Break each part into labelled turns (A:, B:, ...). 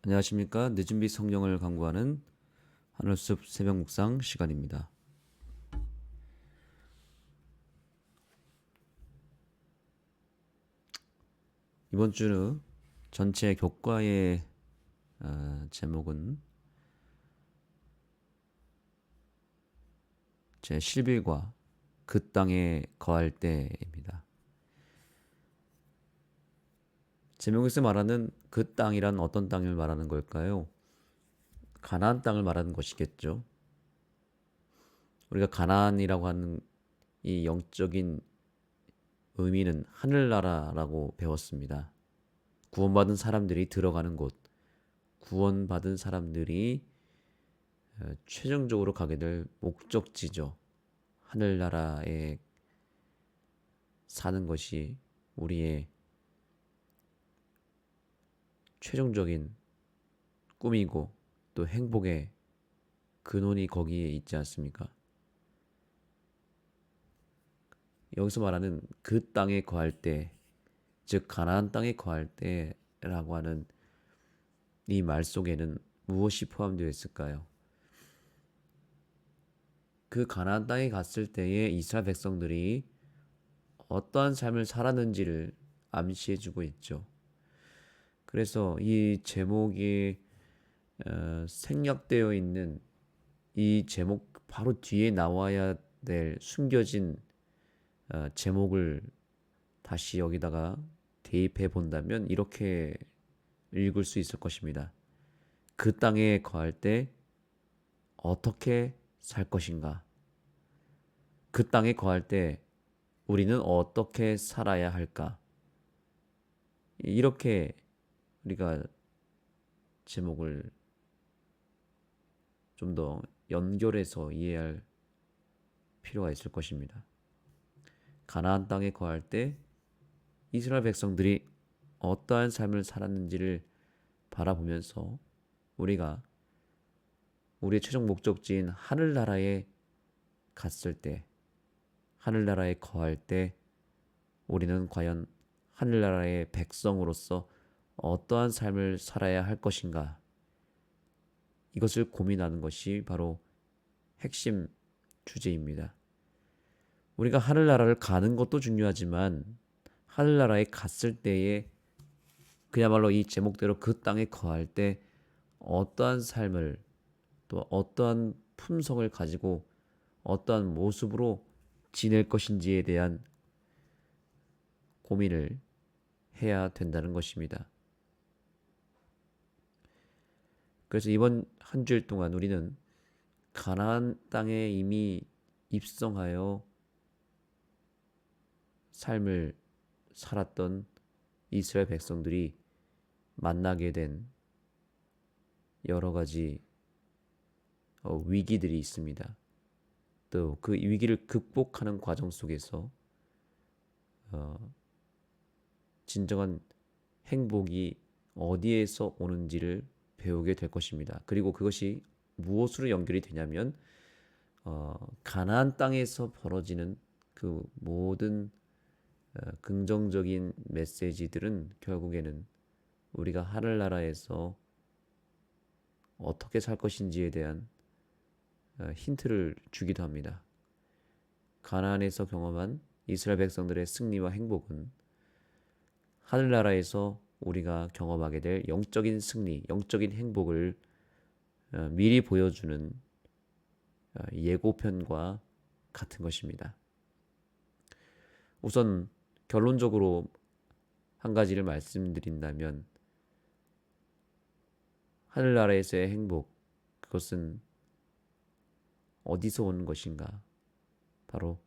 A: 안녕하십니까. 늦은비 성경을 강구하는 하늘숲 새벽 묵상 시간입니다. 이번 주 전체 교과의 제목은 제 실빌과 그 땅에 거할 때입니다. 제목에서 말하는 그 땅이란 어떤 땅을 말하는 걸까요? 가나안 땅을 말하는 것이겠죠. 우리가 가나안이라고 하는 이 영적인 의미는 하늘나라라고 배웠습니다. 구원받은 사람들이 들어가는 곳, 구원받은 사람들이 최종적으로 가게 될 목적지죠. 하늘나라에 사는 것이 우리의 최종적인 꿈이고 또 행복의 근원이 거기에 있지 않습니까? 여기서 말하는 그 땅에 거할 때, 즉 가나안 땅에 거할 때라고 하는 이 말 속에는 무엇이 포함되어 있을까요? 그 가나안 땅에 갔을 때에 이스라엘 백성들이 어떠한 삶을 살았는지를 암시해주고 있죠. 그래서 이 제목이 생략되어 있는 이 제목 바로 뒤에 나와야 될 숨겨진 제목을 다시 여기다가 대입해 본다면 이렇게 읽을 수 있을 것입니다. 그 땅에 거할 때 어떻게 살 것인가? 그 땅에 거할 때 우리는 어떻게 살아야 할까? 이렇게 우리가 제목을 좀 더 연결해서 이해할 필요가 있을 것입니다. 가나안 땅에 거할 때 이스라엘 백성들이 어떠한 삶을 살았는지를 바라보면서 우리가 우리의 최종 목적지인 하늘나라에 갔을 때, 하늘나라에 거할 때 우리는 과연 하늘나라의 백성으로서 어떠한 삶을 살아야 할 것인가? 이것을 고민하는 것이 바로 핵심 주제입니다. 우리가 하늘나라를 가는 것도 중요하지만 하늘나라에 갔을 때에 그야말로 이 제목대로 그 땅에 거할 때 어떠한 삶을 또 어떠한 품성을 가지고 어떠한 모습으로 지낼 것인지에 대한 고민을 해야 된다는 것입니다. 그래서 이번 한 주일 동안 우리는 가나안 땅에 이미 입성하여 삶을 살았던 이스라엘 백성들이 만나게 된 여러 가지 위기들이 있습니다. 또 그 위기를 극복하는 과정 속에서 진정한 행복이 어디에서 오는지를 배우게 될 것입니다. 그리고 그것이 무엇으로 연결이 되냐면 가나안 땅에서 벌어지는 그 모든 긍정적인 메시지들은 결국에는 우리가 하늘나라에서 어떻게 살 것인지에 대한 힌트를 주기도 합니다. 가나안에서 경험한 이스라엘 백성들의 승리와 행복은 하늘나라에서 우리가 경험하게 될 영적인 승리, 영적인 행복을 미리 보여주는 예고편과 같은 것입니다. 우선 결론적으로 한 가지를 말씀드린다면 하늘나라에서의 행복, 그것은 어디서 오는 것인가? 바로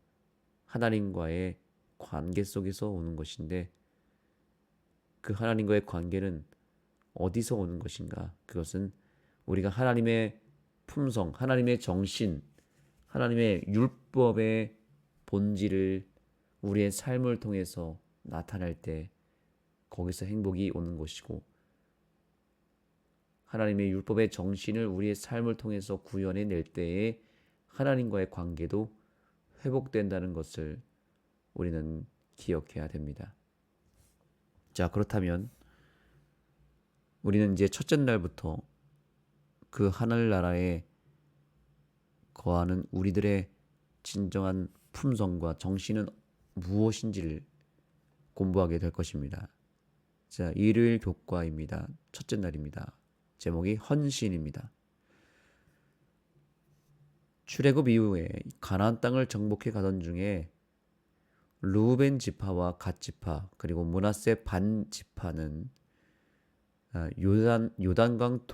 A: 하나님과의 관계 속에서 오는 것인데 그 하나님과의 관계는 어디서 오는 것인가? 그것은 우리가 하나님의 품성, 하나님의 정신, 하나님의 율법의 본질을 우리의 삶을 통해서 나타낼 때 거기서 행복이 오는 것이고 하나님의 율법의 정신을 우리의 삶을 통해서 구현해 낼 때에 하나님과의 관계도 회복된다는 것을 우리는 기억해야 됩니다. 자, 그렇다면 우리는 이제 첫째 날부터 그 하늘나라에 거하는 우리들의 진정한 품성과 정신은 무엇인지를 공부하게 될 것입니다. 자, 일요일 교과입니다. 첫째 날입니다. 제목이 헌신입니다. 출애굽 이후에 가나안 땅을 정복해 가던 중에 르우벤 지파와 갓 지파 그리고 므낫세 반 지파는 요단강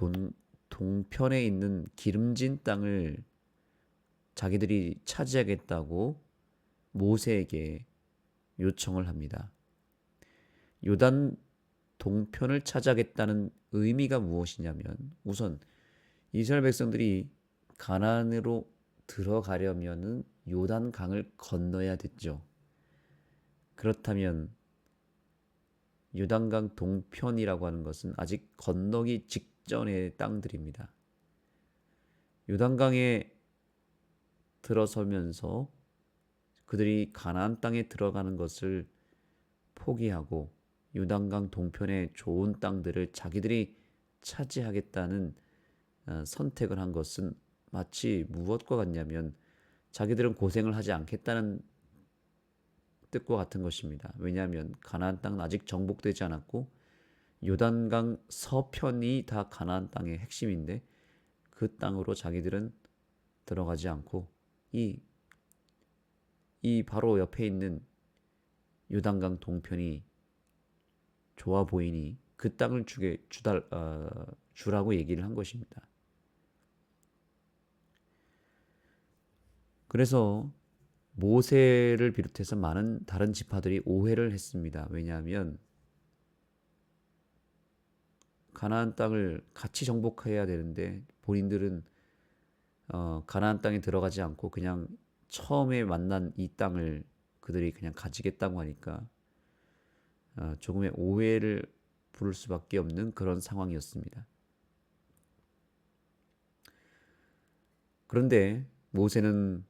A: 동편에 있는 기름진 땅을 자기들이 차지하겠다고 모세에게 요청을 합니다. 요단 동편을 차지하겠다는 의미가 무엇이냐면 우선 이스라엘 백성들이 가나안으로 들어가려면은 요단강을 건너야 됐죠. 그렇다면 요단강 동편이라고 하는 것은 아직 건너기 직전의 땅들입니다. 요단강에 들어서면서 그들이 가나안 땅에 들어가는 것을 포기하고 요단강 동편의 좋은 땅들을 자기들이 차지하겠다는 선택을 한 것은 마치 무엇과 같냐면 자기들은 고생을 하지 않겠다는 뜻과 같은 것입니다. 왜냐하면 가나안 땅은 아직 정복되지 않았고 요단강 서편이 다 가나안 땅의 핵심인데 그 땅으로 자기들은 들어가지 않고 이 바로 옆에 있는 요단강 동편이 좋아 보이니 그 땅을 주라고 얘기를 한 것입니다. 그래서 모세를 비롯해서 많은 다른 지파들이 오해를 했습니다. 왜냐하면 가나안 땅을 같이 정복해야 되는데 본인들은 가나안 땅에 들어가지 않고 그냥 처음에 만난 이 땅을 그들이 그냥 가지겠다고 하니까 조금의 오해를 부를 수밖에 없는 그런 상황이었습니다. 그런데 모세는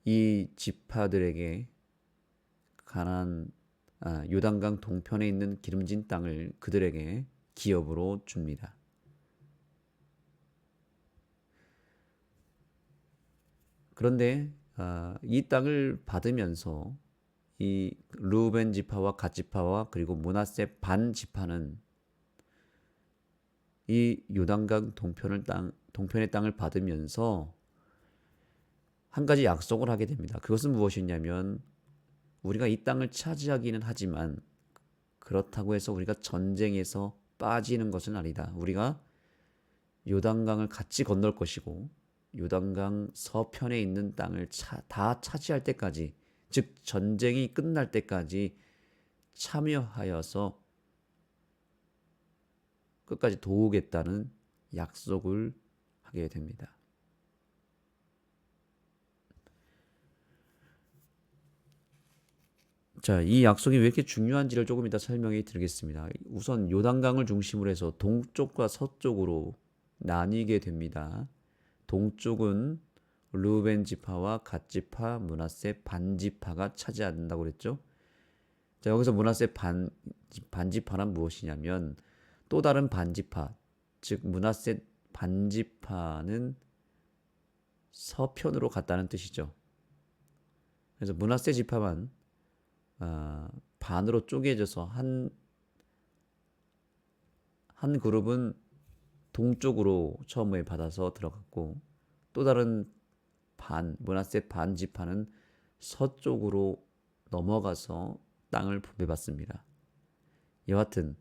A: 이 지파들에게 요단강 동편에 있는 기름진 땅을 그들에게 기업으로 줍니다. 그런데 이 땅을 받으면서 이 르우벤 지파와 갓 지파와 그리고 므낫세 반 지파는 이 요단강 동편의 땅을 받으면서 한 가지 약속을 하게 됩니다. 그것은 무엇이냐면 우리가 이 땅을 차지하기는 하지만 그렇다고 해서 우리가 전쟁에서 빠지는 것은 아니다. 우리가 요단강을 같이 건널 것이고 요단강 서편에 있는 땅을 다 차지할 때까지, 즉 전쟁이 끝날 때까지 참여하여서 끝까지 도우겠다는 약속을 하게 됩니다. 자, 이 약속이 왜 이렇게 중요한지를 조금 이따 설명해 드리겠습니다. 우선 요단강을 중심으로 해서 동쪽과 서쪽으로 나뉘게 됩니다. 동쪽은 르우벤 지파와 갓 지파, 므낫세 반 지파가 차지한다고 그랬죠. 자, 여기서 므낫세 반 지파는 무엇이냐면 또 다른 반 지파, 즉 므낫세 반 지파는 서편으로 갔다는 뜻이죠. 그래서 므낫세 지파만 반으로 쪼개져서 한 그룹은 동쪽으로 처음에 받아서 들어갔고 또 다른 므낫세 반 지파는 서쪽으로 넘어가서 땅을 분배받습니다. 여하튼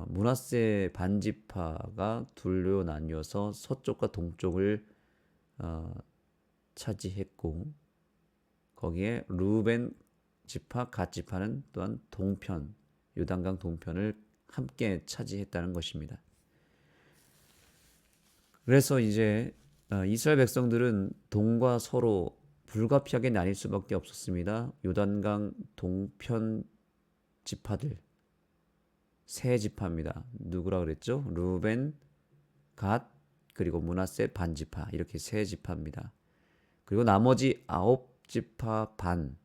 A: 므낫세 반 지파가 둘로 나뉘어서 서쪽과 동쪽을 차지했고 거기에 르우벤 지파, 갓 지파는 또한 동편, 요단강 동편을 함께 차지했다는 것입니다. 그래서 이제 이스라엘 백성들은 동과 서로 불가피하게 나뉠 수밖에 없었습니다. 요단강 동편 지파들 세 지파입니다. 누구라 그랬죠? 르우벤, 갓, 그리고 므낫세 반 지파, 이렇게 세 지파입니다. 그리고 나머지 아홉 지파 반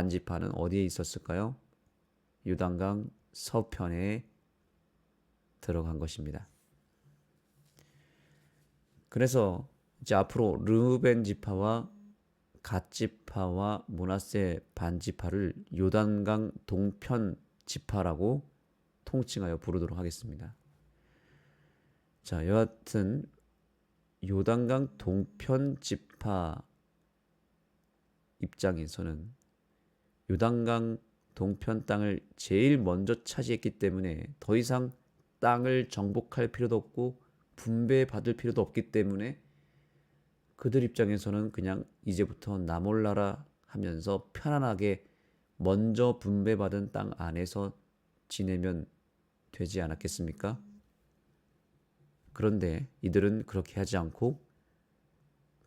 A: 지파는 어디에 있었을까요? 요단강 서편에 들어간 것입니다. 그래서 이제 앞으로 르우벤 지파와 갓 지파와 므낫세 반 지파를 요단강 동편 지파라고 통칭하여 부르도록 하겠습니다. 자, 여하튼 요단강 동편 지파 입장에서는 요단강 동편 땅을 제일 먼저 차지했기 때문에 더 이상 땅을 정복할 필요도 없고 분배받을 필요도 없기 때문에 그들 입장에서는 그냥 이제부터 나 몰라라 하면서 편안하게 먼저 분배받은 땅 안에서 지내면 되지 않았겠습니까? 그런데 이들은 그렇게 하지 않고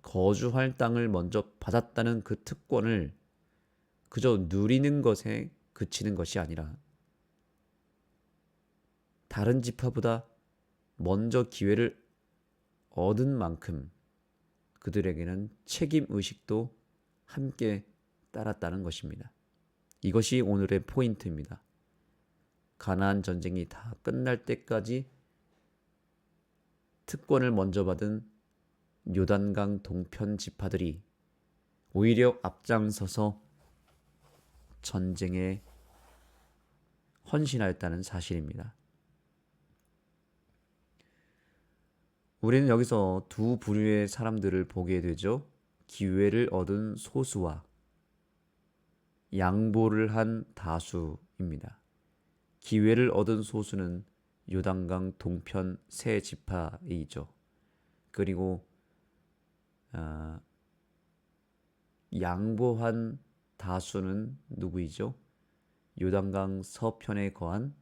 A: 거주할 땅을 먼저 받았다는 그 특권을 그저 누리는 것에 그치는 것이 아니라 다른 지파보다 먼저 기회를 얻은 만큼 그들에게는 책임 의식도 함께 따랐다는 것입니다. 이것이 오늘의 포인트입니다. 가나안 전쟁이 다 끝날 때까지 특권을 먼저 받은 요단강 동편 지파들이 오히려 앞장서서 전쟁에 헌신하였다는 사실입니다. 우리는 여기서 두 부류의 사람들을 보게 되죠. 기회를 얻은 소수와 양보를 한 다수입니다. 기회를 얻은 소수는 요단강 동편 세 지파이죠. 그리고 양보한 다수는 누구이죠? 요단강 서편에 거한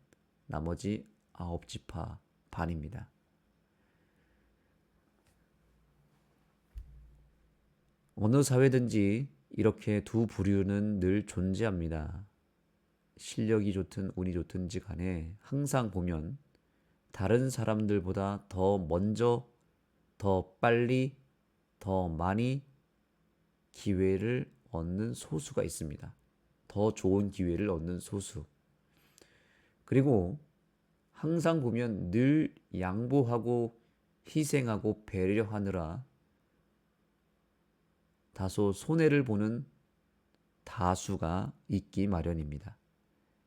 A: 나머지 9지파 반입니다. 어느 사회든지 이렇게 두 부류는 늘 존재합니다. 실력이 좋든 운이 좋든지 간에 항상 보면 다른 사람들보다 더 먼저, 더 빨리, 더 많이 기회를 얻는 소수가 있습니다. 더 좋은 기회를 얻는 소수. 그리고 항상 보면 늘 양보하고 희생하고 배려하느라 다소 손해를 보는 다수가 있기 마련입니다.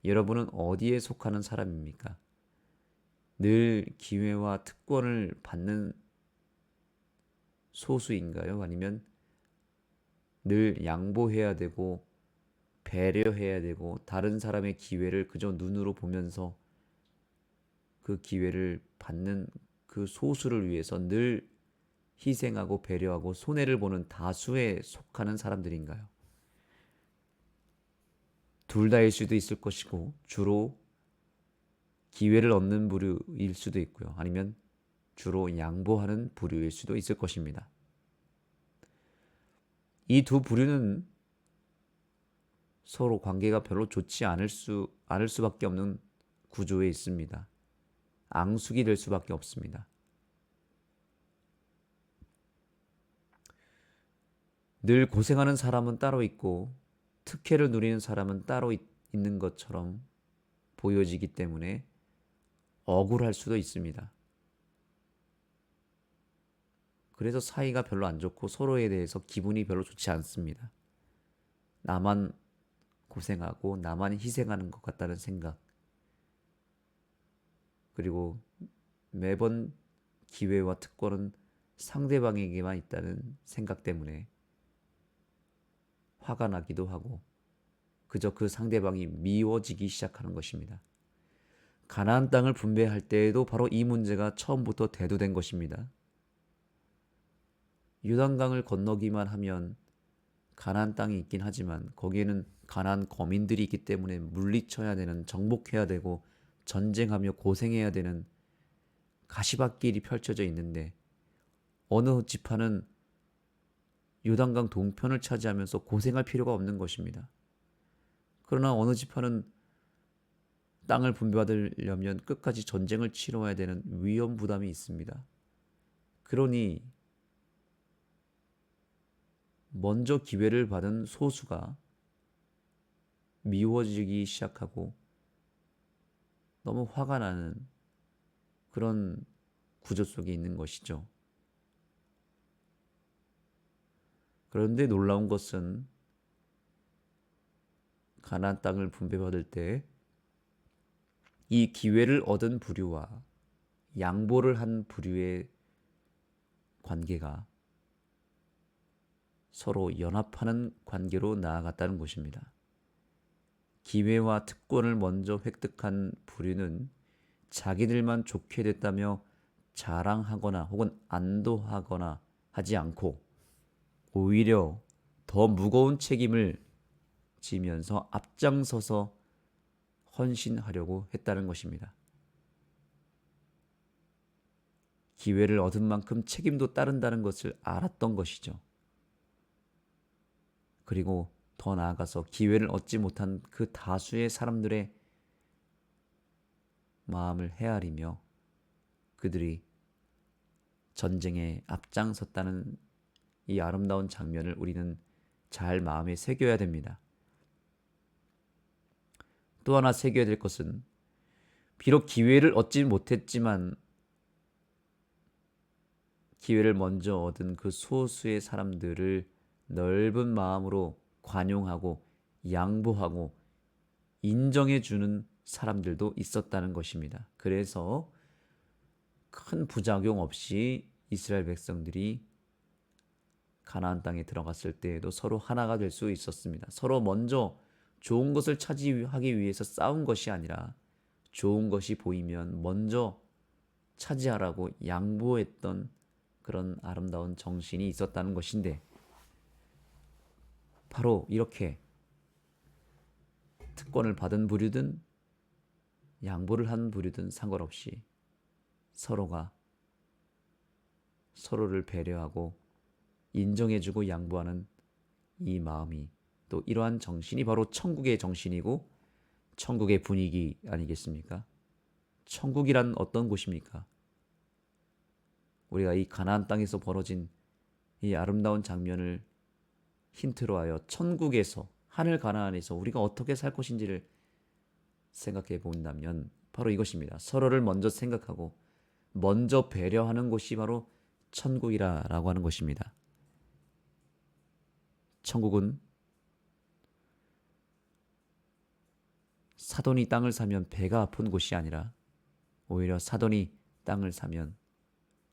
A: 여러분은 어디에 속하는 사람입니까? 늘 기회와 특권을 받는 소수인가요? 아니면 늘 양보해야 되고 배려해야 되고 다른 사람의 기회를 그저 눈으로 보면서 그 기회를 받는 그 소수를 위해서 늘 희생하고 배려하고 손해를 보는 다수에 속하는 사람들인가요? 둘 다일 수도 있을 것이고 주로 기회를 얻는 부류일 수도 있고요. 아니면 주로 양보하는 부류일 수도 있을 것입니다. 이 두 부류는 서로 관계가 별로 좋지 않을 수밖에 없는 구조에 있습니다. 앙숙이 될 수밖에 없습니다. 늘 고생하는 사람은 따로 있고 특혜를 누리는 사람은 따로 있는 것처럼 보여지기 때문에 억울할 수도 있습니다. 그래서 사이가 별로 안 좋고 서로에 대해서 기분이 별로 좋지 않습니다. 나만 고생하고 나만 희생하는 것 같다는 생각. 그리고 매번 기회와 특권은 상대방에게만 있다는 생각 때문에 화가 나기도 하고 그저 그 상대방이 미워지기 시작하는 것입니다. 가나안 땅을 분배할 때에도 바로 이 문제가 처음부터 대두된 것입니다. 요단강을 건너기만 하면 가나안 땅이 있긴 하지만 거기에는 가나안 거민들이 있기 때문에 물리쳐야 되는, 정복해야 되고 전쟁하며 고생해야 되는 가시밭길이 펼쳐져 있는데 어느 지파는 요단강 동편을 차지하면서 고생할 필요가 없는 것입니다. 그러나 어느 지파는 땅을 분배받으려면 끝까지 전쟁을 치러야 되는 위험 부담이 있습니다. 그러니 먼저 기회를 받은 소수가 미워지기 시작하고 너무 화가 나는 그런 구조 속에 있는 것이죠. 그런데 놀라운 것은 가나안 땅을 분배받을 때 이 기회를 얻은 부류와 양보를 한 부류의 관계가 서로 연합하는 관계로 나아갔다는 것입니다. 기회와 특권을 먼저 획득한 부류는 자기들만 좋게 됐다며 자랑하거나 혹은 안도하거나 하지 않고 오히려 더 무거운 책임을 지면서 앞장서서 헌신하려고 했다는 것입니다. 기회를 얻은 만큼 책임도 따른다는 것을 알았던 것이죠. 그리고 더 나아가서 기회를 얻지 못한 그 다수의 사람들의 마음을 헤아리며 그들이 전쟁에 앞장섰다는 이 아름다운 장면을 우리는 잘 마음에 새겨야 됩니다. 또 하나 새겨야 될 것은 비록 기회를 얻지 못했지만 기회를 먼저 얻은 그 소수의 사람들을 넓은 마음으로 관용하고 양보하고 인정해주는 사람들도 있었다는 것입니다. 그래서 큰 부작용 없이 이스라엘 백성들이 가나안 땅에 들어갔을 때에도 서로 하나가 될 수 있었습니다. 서로 먼저 좋은 것을 차지하기 위해서 싸운 것이 아니라 좋은 것이 보이면 먼저 차지하라고 양보했던 그런 아름다운 정신이 있었다는 것인데, 바로 이렇게 특권을 받은 부류든 양보를 한 부류든 상관없이 서로가 서로를 배려하고 인정해주고 양보하는 이 마음이, 또 이러한 정신이 바로 천국의 정신이고 천국의 분위기 아니겠습니까? 천국이란 어떤 곳입니까? 우리가 이 가나안 땅에서 벌어진 이 아름다운 장면을 힌트로 하여 천국에서, 하늘 가나안에서 우리가 어떻게 살 것인지를 생각해 본다면 바로 이것입니다. 서로를 먼저 생각하고 먼저 배려하는 곳이 바로 천국이라고 하는 것입니다. 천국은 사돈이 땅을 사면 배가 아픈 곳이 아니라 오히려 사돈이 땅을 사면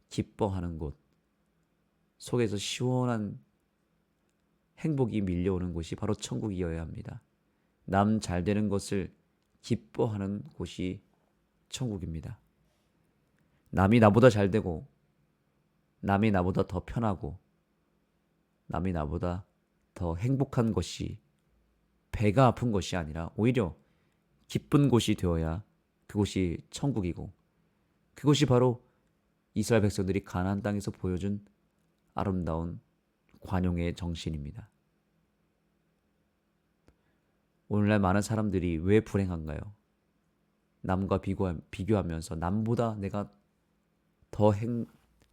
A: 기뻐하는 곳, 속에서 시원한 행복이 밀려오는 곳이 바로 천국이어야 합니다. 남 잘 되는 것을 기뻐하는 곳이 천국입니다. 남이 나보다 잘 되고 남이 나보다 더 편하고 남이 나보다 더 행복한 것이, 배가 아픈 것이 아니라 오히려 기쁜 곳이 되어야 그곳이 천국이고, 그것이 바로 이스라엘 백성들이 가나안 땅에서 보여준 아름다운 관용의 정신입니다. 오늘날 많은 사람들이 왜 불행한가요? 남과 비교하면서 남보다 내가 더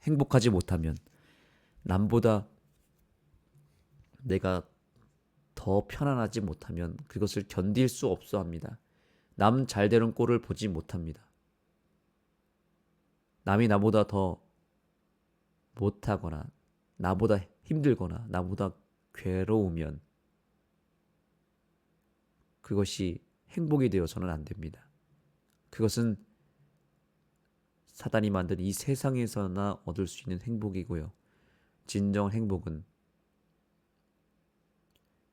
A: 행복하지 못하면, 남보다 내가 더 편안하지 못하면 그것을 견딜 수 없어 합니다. 남 잘 되는 꼴을 보지 못합니다. 남이 나보다 더 못하거나 나보다 힘들거나 나보다 괴로우면 그것이 행복이 되어서는 안 됩니다. 그것은 사단이 만든 이 세상에서나 얻을 수 있는 행복이고요. 진정 행복은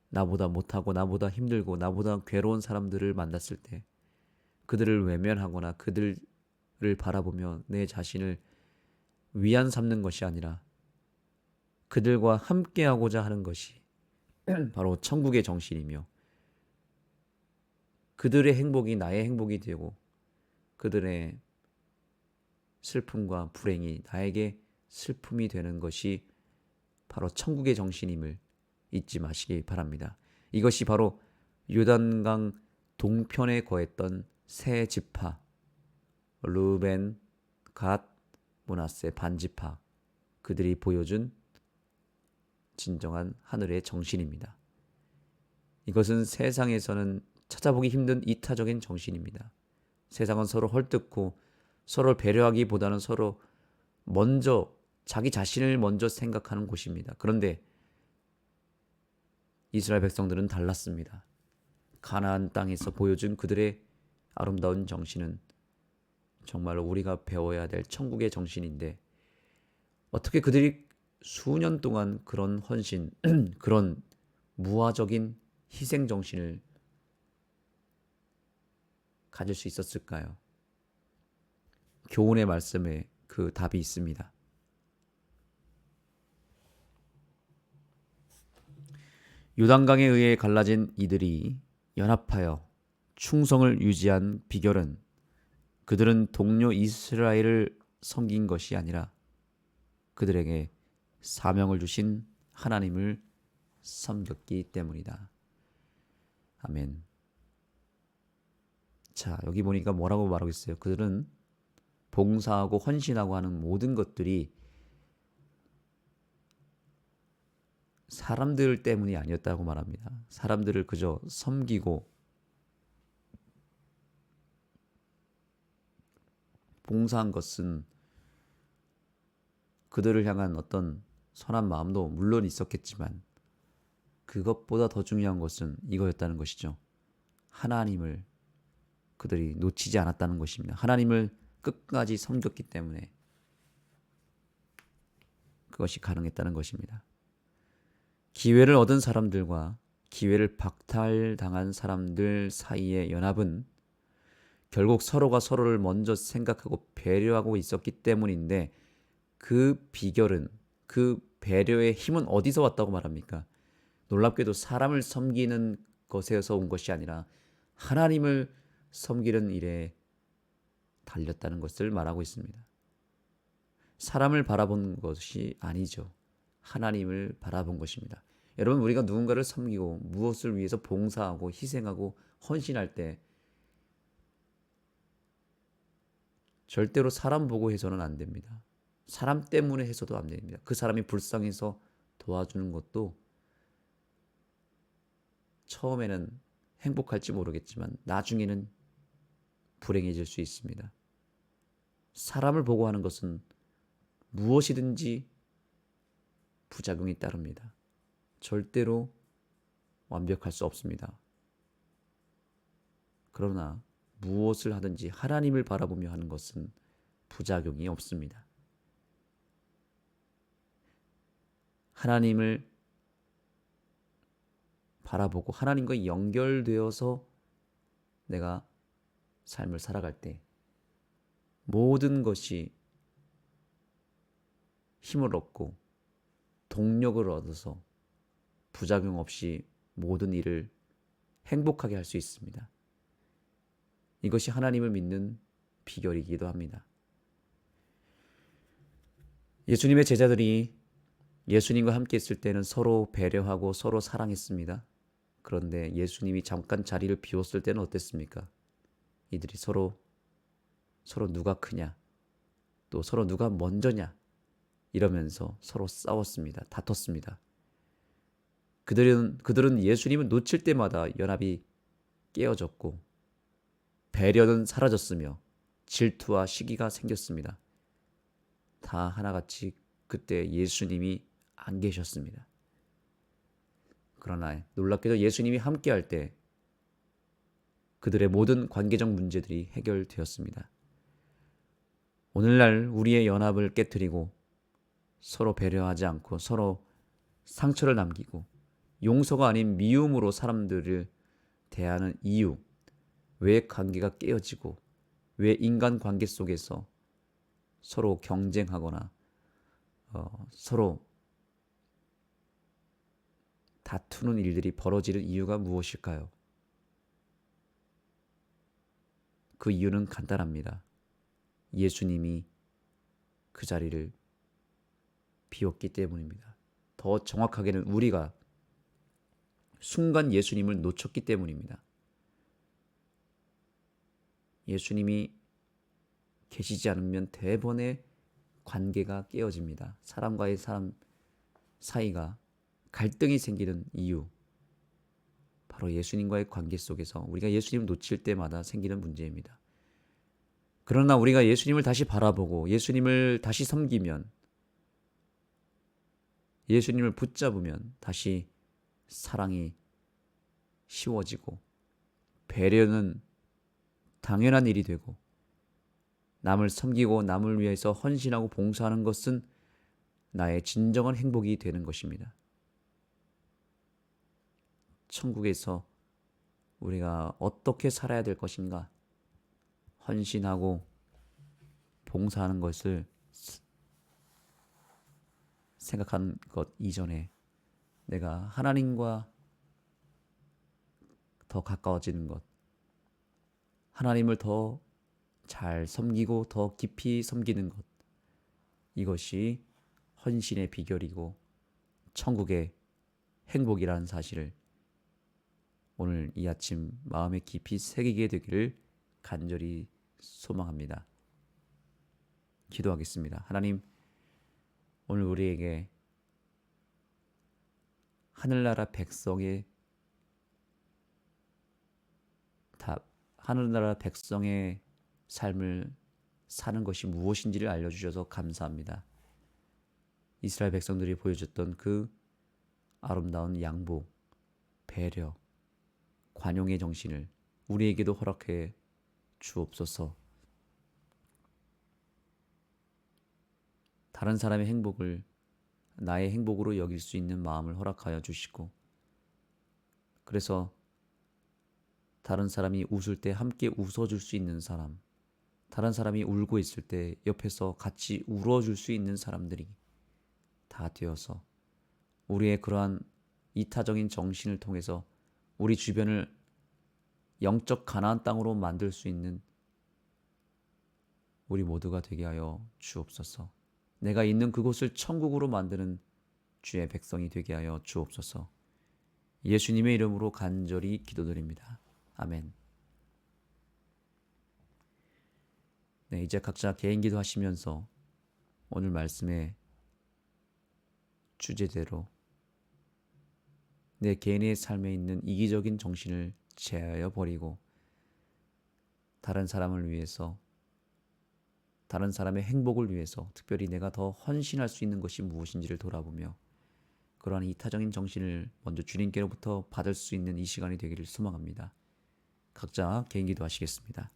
A: 나보다 못하고 나보다 힘들고 나보다 괴로운 사람들을 만났을 때 그들을 외면하거나 그들을 바라보며 내 자신을 위안 삼는 것이 아니라 그들과 함께하고자 하는 것이 바로 천국의 정신이며, 그들의 행복이 나의 행복이 되고 그들의 슬픔과 불행이 나에게 슬픔이 되는 것이 바로 천국의 정신임을 잊지 마시기 바랍니다. 이것이 바로 요단강 동편에 거했던 세 지파, 르벤, 갓, 므낫세 반지파, 그들이 보여준 진정한 하늘의 정신입니다. 이것은 세상에서는 찾아보기 힘든 이타적인 정신입니다. 세상은 서로 헐뜯고 서로를 배려하기보다는 서로 먼저 자기 자신을 먼저 생각하는 곳입니다. 그런데 이스라엘 백성들은 달랐습니다. 가나안 땅에서 보여준 그들의 아름다운 정신은 정말로 우리가 배워야 될 천국의 정신인데, 어떻게 그들이 수년 동안 그런 헌신, 그런 무화적인 희생 정신을 가질 수 있었을까요? 교훈의 말씀에 그 답이 있습니다. 요단강에 의해 갈라진 이들이 연합하여 충성을 유지한 비결은 그들은 동료 이스라엘을 섬긴 것이 아니라 그들에게 사명을 주신 하나님을 섬겼기 때문이다. 아멘. 자, 여기 보니까 뭐라고 말하고 있어요? 그들은 봉사하고 헌신하고 하는 모든 것들이 사람들 때문이 아니었다고 말합니다. 사람들을 그저 섬기고 봉사한 것은 그들을 향한 어떤 선한 마음도 물론 있었겠지만 그것보다 더 중요한 것은 이거였다는 것이죠. 하나님을 그들이 놓치지 않았다는 것입니다. 하나님을 끝까지 섬겼기 때문에 그것이 가능했다는 것입니다. 기회를 얻은 사람들과 기회를 박탈당한 사람들 사이의 연합은 결국 서로가 서로를 먼저 생각하고 배려하고 있었기 때문인데, 그 비결은, 그 배려의 힘은 어디서 왔다고 말합니까? 놀랍게도 사람을 섬기는 것에서 온 것이 아니라 하나님을 섬기는 일에 달렸다는 것을 말하고 있습니다. 사람을 바라본 것이 아니죠. 하나님을 바라본 것입니다. 여러분, 우리가 누군가를 섬기고 무엇을 위해서 봉사하고 희생하고 헌신할 때 절대로 사람 보고 해서는 안 됩니다. 사람 때문에 해서도 안 됩니다. 그 사람이 불쌍해서 도와주는 것도 처음에는 행복할지 모르겠지만 나중에는 불행해질 수 있습니다. 사람을 보고 하는 것은 무엇이든지 부작용이 따릅니다. 절대로 완벽할 수 없습니다. 그러나 무엇을 하든지 하나님을 바라보며 하는 것은 부작용이 없습니다. 하나님을 바라보고 하나님과 연결되어서 내가 삶을 살아갈 때 모든 것이 힘을 얻고 동력을 얻어서 부작용 없이 모든 일을 행복하게 할 수 있습니다. 이것이 하나님을 믿는 비결이기도 합니다. 예수님의 제자들이 예수님과 함께 있을 때는 서로 배려하고 서로 사랑했습니다. 그런데 예수님이 잠깐 자리를 비웠을 때는 어땠습니까? 이들이 서로 누가 크냐, 또 서로 누가 먼저냐 이러면서 서로 싸웠습니다. 다퉜습니다. 그들은 예수님을 놓칠 때마다 연합이 깨어졌고 배려는 사라졌으며 질투와 시기가 생겼습니다. 다 하나같이 그때 예수님이 안 계셨습니다. 그러나 놀랍게도 예수님이 함께할 때 그들의 모든 관계적 문제들이 해결되었습니다. 오늘날 우리의 연합을 깨뜨리고 서로 배려하지 않고 서로 상처를 남기고 용서가 아닌 미움으로 사람들을 대하는 이유, 왜 관계가 깨어지고 왜 인간 관계 속에서 서로 경쟁하거나 서로 다투는 일들이 벌어지는 이유가 무엇일까요? 그 이유는 간단합니다. 예수님이 그 자리를 비웠기 때문입니다. 더 정확하게는 우리가 순간 예수님을 놓쳤기 때문입니다. 예수님이 계시지 않으면 대번에 관계가 깨어집니다. 사람과의 사람 사이가 갈등이 생기는 이유, 바로 예수님과의 관계 속에서 우리가 예수님을 놓칠 때마다 생기는 문제입니다. 그러나 우리가 예수님을 다시 바라보고 예수님을 다시 섬기면, 예수님을 붙잡으면 다시 사랑이 쉬워지고 배려는 당연한 일이 되고 남을 섬기고 남을 위해서 헌신하고 봉사하는 것은 나의 진정한 행복이 되는 것입니다. 천국에서 우리가 어떻게 살아야 될 것인가? 헌신하고 봉사하는 것을 생각한 것 이전에 내가 하나님과 더 가까워지는 것, 하나님을 더 잘 섬기고 더 깊이 섬기는 것, 이것이 헌신의 비결이고 천국의 행복이라는 사실을 오늘 이 아침 마음에 깊이 새기게 되기를 간절히 소망합니다. 기도하겠습니다. 하나님, 오늘 우리에게 하늘나라 백성의 하늘나라 백성의 삶을 사는 것이 무엇인지를 알려주셔서 감사합니다. 이스라엘 백성들이 보여줬던 그 아름다운 양보, 배려, 관용의 정신을 우리에게도 허락해 주옵소서. 다른 사람의 행복을 나의 행복으로 여길 수 있는 마음을 허락하여 주시고, 그래서 다른 사람이 웃을 때 함께 웃어줄 수 있는 사람, 다른 사람이 울고 있을 때 옆에서 같이 울어줄 수 있는 사람들이 다 되어서 우리의 그러한 이타적인 정신을 통해서 우리 주변을 영적 가나안 땅으로 만들 수 있는 우리 모두가 되게 하여 주옵소서. 내가 있는 그곳을 천국으로 만드는 주의 백성이 되게 하여 주옵소서. 예수님의 이름으로 간절히 기도드립니다. 아멘. 네, 이제 각자 개인 기도하시면서 오늘 말씀의 주제대로 내 개인의 삶에 있는 이기적인 정신을 제하여 버리고 다른 사람을 위해서, 다른 사람의 행복을 위해서 특별히 내가 더 헌신할 수 있는 것이 무엇인지를 돌아보며 그러한 이타적인 정신을 먼저 주님께로부터 받을 수 있는 이 시간이 되기를 소망합니다. 각자 개인 기도하시겠습니다.